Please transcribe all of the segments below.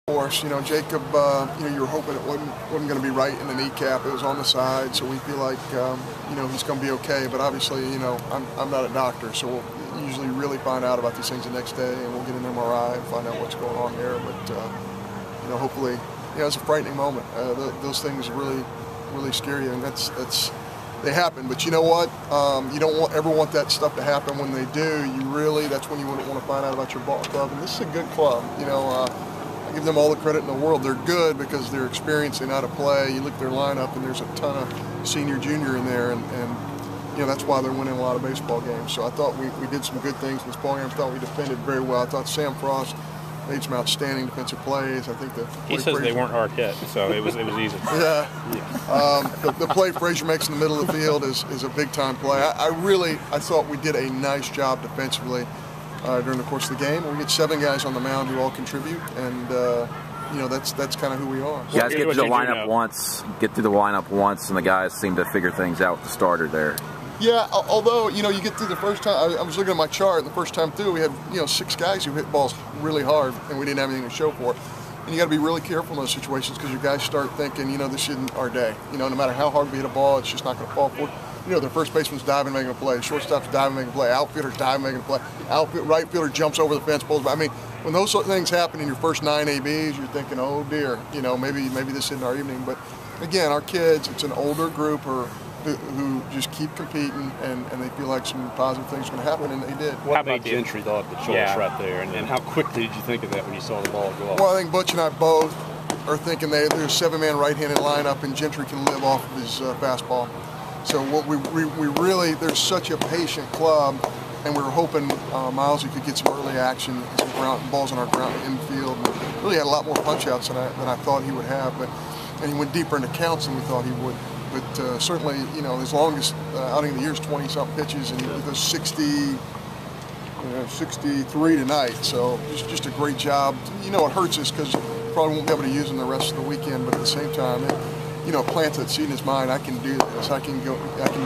course, Jacob, you were hoping it wasn't going to be right in the kneecap. It was on the side, so we feel like, he's going to be okay. But obviously, I'm not a doctor, so we'll usually really find out about these things the next day, and we'll get an MRI and find out what's going on there. But, hopefully, it's a frightening moment. Those things really scare you, and they happen. But you know what? You don't ever want that stuff to happen. When they do, that's when you wouldn't want to find out about your ball club. And this is a good club. I give them all the credit in the world. They're good because they're experienced. They know how to play. You look at their lineup, and there's a ton of senior, junior in there, and that's why they're winning a lot of baseball games. So I thought we did some good things in this ball game. I thought we defended very well. I thought Sam Frost made some outstanding defensive plays. I think he says they weren't hard hit, so it was easy. Yeah. The play Frazier makes in the middle of the field is a big time play. I thought we did a nice job defensively during the course of the game. We get 7 guys on the mound who all contribute, and that's kind of who we are. You guys get through the lineup once, and the guys seem to figure things out with the starter there. Yeah, although, you get through the first time, I was looking at my chart, and the first time through we had, 6 guys who hit balls really hard, and we didn't have anything to show for it. And you got to be really careful in those situations because your guys start thinking, this isn't our day. No matter how hard we hit a ball, it's just not going to fall forward. Their first baseman's diving, making a play. Shortstop's diving, making a play. Outfielder's diving, making a play. Right fielder jumps over the fence, pulls. I mean, when those sort of things happen in your first 9 ABs, you're thinking, oh dear, maybe this isn't our evening. But again, our kids, it's an older group who just keep competing, and they feel like some positive things are going to happen, and they did. What about Gentry though at the choice right there, and how quickly did you think of that when you saw the ball go off? Well, I think Butch and I both are thinking there's a 7-man right-handed lineup, and Gentry can live off of his fastball. So what we really, there's such a patient club, and we were hoping Milesy could get some early action, some balls on our ground infield. And really had a lot more punch-outs than I thought he would have, and he went deeper into counts than we thought he would. But certainly, his longest outing of the year is 20-something pitches, and he goes 63 tonight. So just a great job. It hurts us because probably won't be able to use him the rest of the weekend, but at the same time, plants that seed in his mind. I can do this. I can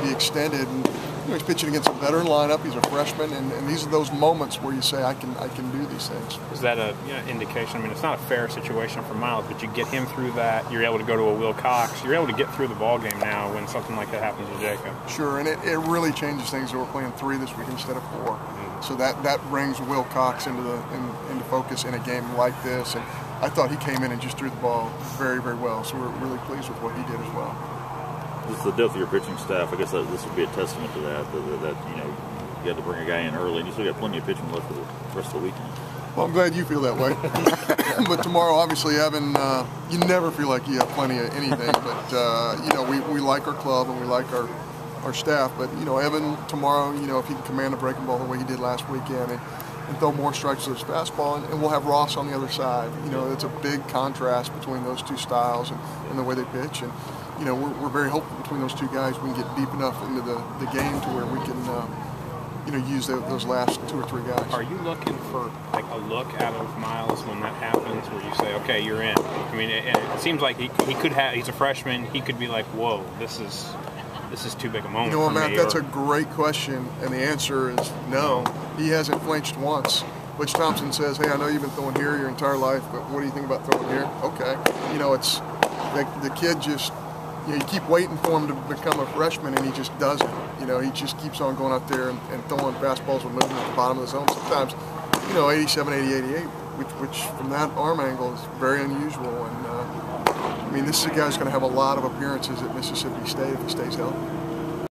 be extended. And he's pitching against a veteran lineup. He's a freshman, and these are those moments where you say, I can do these things. Is that a indication? I mean, it's not a fair situation for Miles, but you get him through that. You're able to go to a Will Cox. You're able to get through the ball game now when something like that happens to Jacob. Sure, and it really changes things that we're playing 3 this week instead of 4. So that brings Will Cox into focus in a game like this. And I thought he came in and just threw the ball very, very well. So we're really pleased with what he did as well. This is the depth of your pitching staff. I guess this would be a testament to that you had to bring a guy in early, and you still got plenty of pitching left for the rest of the weekend. Well, I'm glad you feel that way. But tomorrow, obviously, Evan, you never feel like you have plenty of anything. But we like our club and we like our staff. But Evan tomorrow, if he can command a breaking ball the way he did last weekend, and throw more strikes to his fastball, and we'll have Ross on the other side. It's a big contrast between those 2 styles and the way they pitch. And we're very hopeful between those 2 guys we can get deep enough into the game to where we can use those last 2 or 3 guys. Are you looking for like a look out of Miles when that happens, where you say, okay, you're in? I mean, it seems like he could have. He's a freshman. He could be like, whoa, this is too big a moment. Matt, that's a great question, and the answer is no. He hasn't flinched once. Butch Thompson says, hey, I know you've been throwing here your entire life, but what do you think about throwing here? Okay. It's the kid just, you keep waiting for him to become a freshman, and he just doesn't. He just keeps on going out there and throwing fastballs with movement at the bottom of the zone. Sometimes, 87, 80, 88, which from that arm angle is very unusual. And this is a guy who's going to have a lot of appearances at Mississippi State if he stays healthy.